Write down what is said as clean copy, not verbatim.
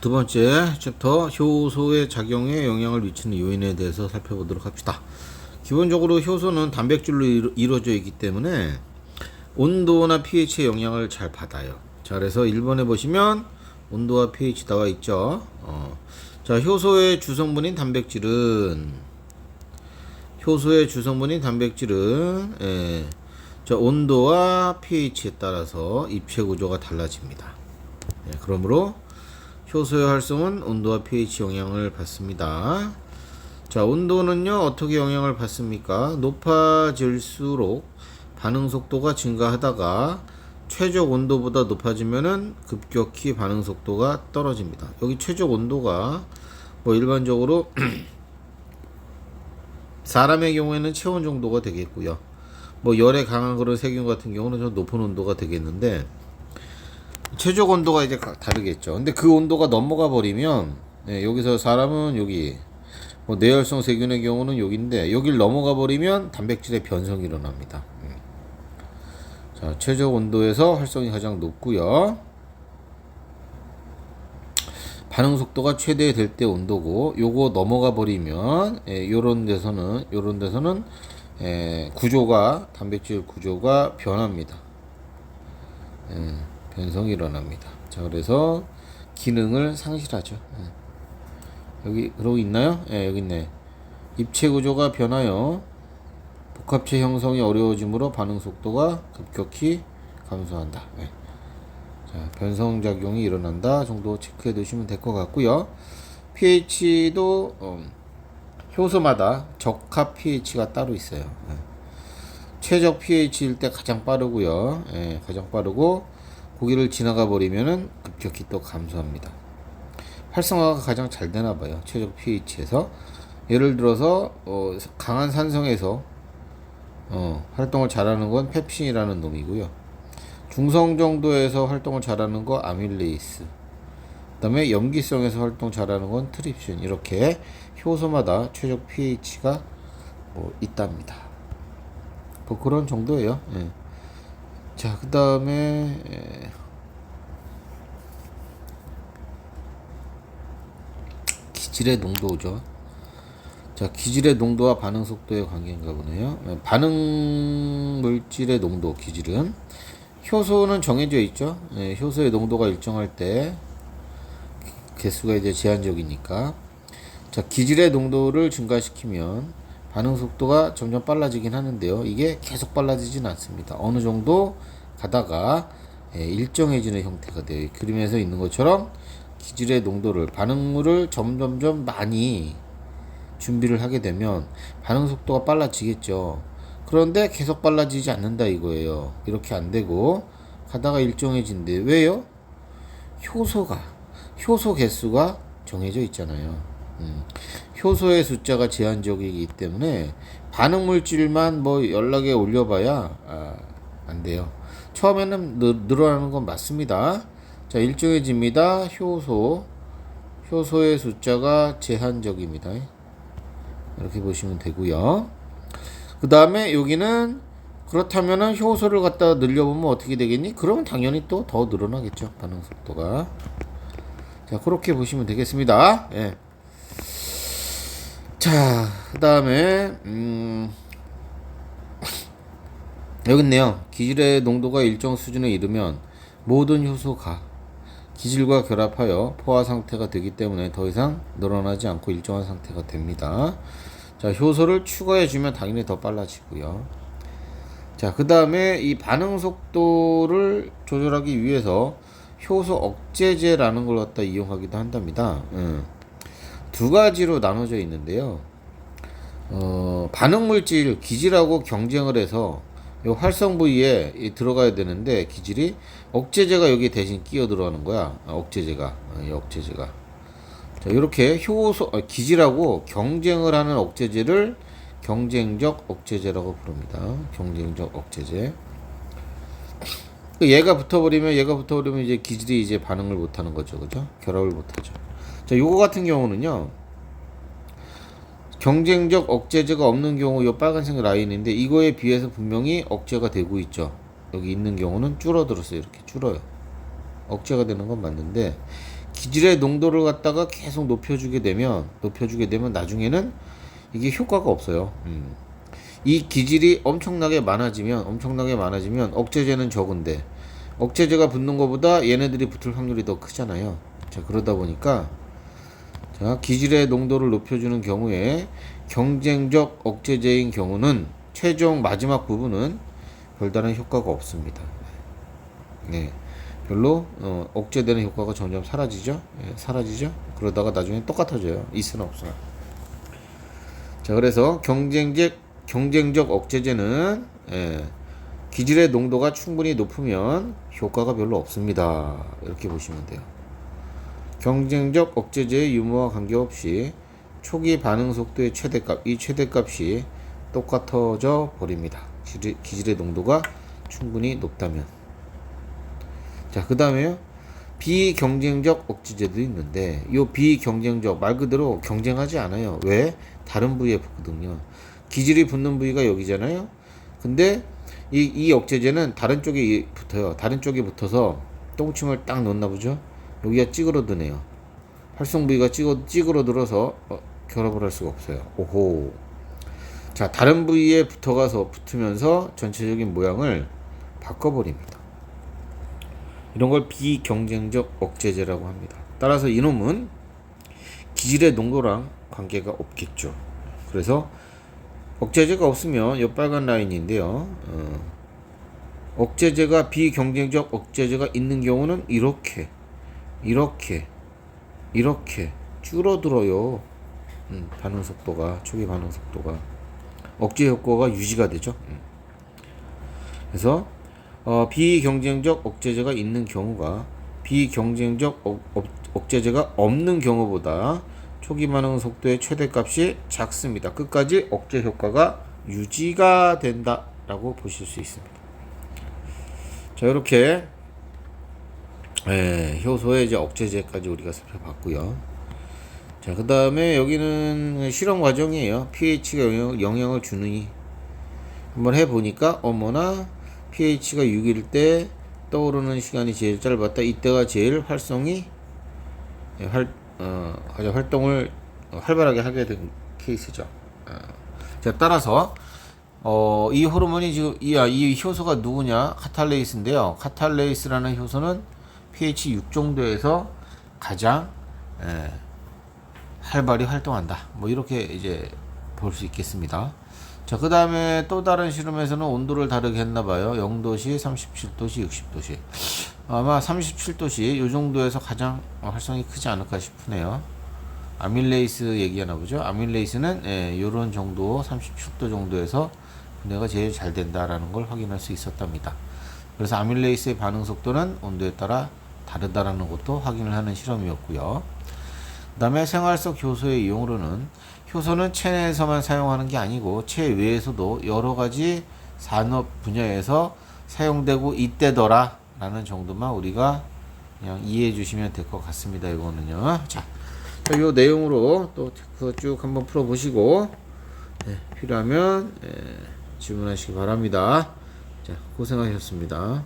두 번째 챕터 효소의 작용에 영향을 미치는 요인에 대해서 살펴보도록 합시다. 기본적으로 효소는 단백질로 이루어져 있기 때문에 온도나 pH의 영향을 잘 받아요. 자, 그래서 1번에 보시면 온도와 pH 나와 있죠. 자, 효소의 주성분인 단백질은 자, 온도와 pH에 따라서 입체 구조가 달라집니다. 그러므로 효소의 활성은 온도와 pH 영향을 받습니다. 자, 온도는요 어떻게 영향을 받습니까? 높아질수록 반응 속도가 증가하다가 최적 온도보다 높아지면은 급격히 반응 속도가 떨어집니다. 여기 최적 온도가 뭐 일반적으로 사람의 경우에는 체온 정도가 되겠고요. 뭐 열에 강한 그런 세균 같은 경우는 좀 높은 온도가 되겠는데 최적 온도가 이제 다르겠죠. 근데 그 온도가 넘어가 버리면 여기서 사람은 여기 뭐 내열성 세균의 경우는 여기인데 여길 넘어가 버리면 단백질의 변성이 일어납니다. 자, 최적 온도에서 활성이 가장 높고요. 반응 속도가 최대될 때 온도고 요거 넘어가 버리면 요런 데서는 구조가 단백질 구조가 변합니다. 변성이 일어납니다. 자, 그래서 기능을 상실하죠. 여기 그러고 있나요? 여기 있네. 입체 구조가 변하여 복합체 형성이 어려워지므로 반응 속도가 급격히 감소한다. 자, 변성작용이 일어난다 정도 체크해 두시면 될 것 같고요. pH도 효소마다 적합 pH가 따로 있어요. 최적 pH일 때 가장 빠르고요. 가장 빠르고 고기를 지나가 버리면은 급격히 또 감소합니다. 활성화가 가장 잘 되나 봐요. 최적 pH에서. 예를 들어서 강한 산성에서 활동을 잘하는 건 펩신이라는 놈이고요. 중성 정도에서 활동을 잘하는 거 아밀레이스. 그다음에 염기성에서 활동 잘하는 건 트립신. 이렇게 효소마다 최적 pH가 있답니다. 뭐 그런 정도예요. 자, 그 다음에 기질의 농도죠. 자, 기질의 농도와 반응 속도의 관계인가 보네요. 반응 물질의 농도, 기질은 효소는 정해져 있죠. 효소의 농도가 일정할 때 개수가 이제 제한적이니까. 자, 기질의 농도를 증가시키면 반응 속도가 점점 빨라지긴 하는데요. 이게 계속 빨라지진 않습니다. 어느 정도 가다가 일정해지는 형태가 돼요. 이 그림에서 있는 것처럼 기질의 농도를, 반응물을 점점점 많이 준비를 하게 되면 반응 속도가 빨라지겠죠. 그런데 계속 빨라지지 않는다 이거예요. 이렇게 안 되고 가다가 일정해진대. 왜요? 효소 개수가 정해져 있잖아요. 효소의 숫자가 제한적이기 때문에 반응 물질만 뭐 연락에 올려봐야 안 돼요. 처음에는 늘어나는 건 맞습니다. 자, 일정해집니다. 효소의 숫자가 제한적입니다. 이렇게 보시면 되고요. 그 다음에 여기는 그렇다면은 효소를 갖다 늘려보면 어떻게 되겠니? 그러면 당연히 또 더 늘어나겠죠. 반응 속도가. 자, 그렇게 보시면 되겠습니다. 자, 그 다음에 여기 있네요. 기질의 농도가 일정 수준에 이르면 모든 효소가 기질과 결합하여 포화 상태가 되기 때문에 더 이상 늘어나지 않고 일정한 상태가 됩니다. 자, 효소를 추가해주면 당연히 더 빨라지고요. 자, 그 다음에 이 반응 속도를 조절하기 위해서 효소 억제제라는 걸 갖다 이용하기도 한답니다. 두 가지로 나눠져 있는데요. 반응 물질 기질하고 경쟁을 해서 이 활성 부위에 들어가야 되는데 기질이 억제제가 여기 대신 끼어 들어가는 거야. 억제제가. 자, 이렇게 기질하고 경쟁을 하는 억제제를 경쟁적 억제제라고 부릅니다. 경쟁적 억제제. 얘가 붙어버리면 이제 기질이 이제 반응을 못하는 거죠. 그죠? 결합을 못하죠. 자, 요거 같은 경우는요. 경쟁적 억제제가 없는 경우 이 빨간색 라인인데 이거에 비해서 분명히 억제가 되고 있죠. 여기 있는 경우는 줄어들었어요. 이렇게 줄어요. 억제가 되는 건 맞는데 기질의 농도를 갖다가 계속 높여주게 되면 나중에는 이게 효과가 없어요. 이 기질이 엄청나게 많아지면 억제제는 적은데 억제제가 붙는 것보다 얘네들이 붙을 확률이 더 크잖아요. 자, 그러다 보니까 자, 기질의 농도를 높여주는 경우에 경쟁적 억제제인 경우는 최종 마지막 부분은 별다른 효과가 없습니다. 네, 별로 억제되는 효과가 점점 사라지죠. 사라지죠. 그러다가 나중에 똑같아져요. 있으나 없으나. 자, 그래서 경쟁적 억제제는 기질의 농도가 충분히 높으면 효과가 별로 없습니다. 이렇게 보시면 돼요. 경쟁적 억제제의 유무와 관계없이 초기 반응 속도의 최대값, 이 최대값이 똑같아져 버립니다. 기질의 농도가 충분히 높다면. 자, 그 다음에요. 비경쟁적 억제제도 있는데, 이 비경쟁적 말 그대로 경쟁하지 않아요. 왜? 다른 부위에 붙거든요. 기질이 붙는 부위가 여기잖아요. 근데 이 억제제는 다른 쪽에 붙어요. 다른 쪽에 붙어서 똥침을 딱 넣나 보죠. 여기가 찌그러드네요. 활성 부위가 찌그러들어서 결합을 할 수가 없어요. 오호. 자, 다른 부위에 붙으면서 전체적인 모양을 바꿔버립니다. 이런 걸 비경쟁적 억제제라고 합니다. 따라서 이놈은 기질의 농도랑 관계가 없겠죠. 그래서 억제제가 없으면 이 빨간 라인인데요. 억제제가 비경쟁적 억제제가 있는 경우는 이렇게 줄어들어요. 반응 속도가, 초기 반응 속도가. 억제 효과가 유지가 되죠. 그래서 비경쟁적 억제제가 있는 경우가 비경쟁적 억제제가 없는 경우보다 초기 반응 속도의 최대값이 작습니다. 끝까지 억제 효과가 유지가 된다라고 보실 수 있습니다. 자, 이렇게 효소의 이제 억제제까지 우리가 살펴봤고요. 자, 그 다음에 여기는 실험 과정이에요. pH가 영향을 주느니 한번 해보니까 어머나 pH가 6일 때 떠오르는 시간이 제일 짧았다. 이때가 제일 활동을 활발하게 하게 된 케이스죠. 자, 따라서 이 호르몬이 지금 이 효소가 누구냐? 카탈레이스인데요. 카탈레이스라는 효소는 pH 6 정도에서 가장 활발히 활동한다. 뭐 이렇게 이제 볼 수 있겠습니다. 자, 그 다음에 또 다른 실험에서는 온도를 다르게 했나봐요. 0도씨, 37도씨, 60도씨. 아마 37도씨 요 정도에서 가장 활성이 크지 않을까 싶으네요. 아밀레이스 얘기하나 보죠. 아밀레이스는 요런 정도, 37도 정도에서 분해가 제일 잘 된다라는 걸 확인할 수 있었답니다. 그래서 아밀레이스의 반응 속도는 온도에 따라 다르다라는 것도 확인을 하는 실험이었고요. 그 다음에 생활 속 효소의 이용으로는 효소는 체내에서만 사용하는 게 아니고 체외에서도 여러 가지 산업 분야에서 사용되고 있대더라 라는 정도만 우리가 그냥 이해해 주시면 될 것 같습니다. 이거는요. 자, 요 내용으로 또 쭉 한번 풀어 보시고 필요하면 질문하시기 바랍니다. 자, 고생하셨습니다.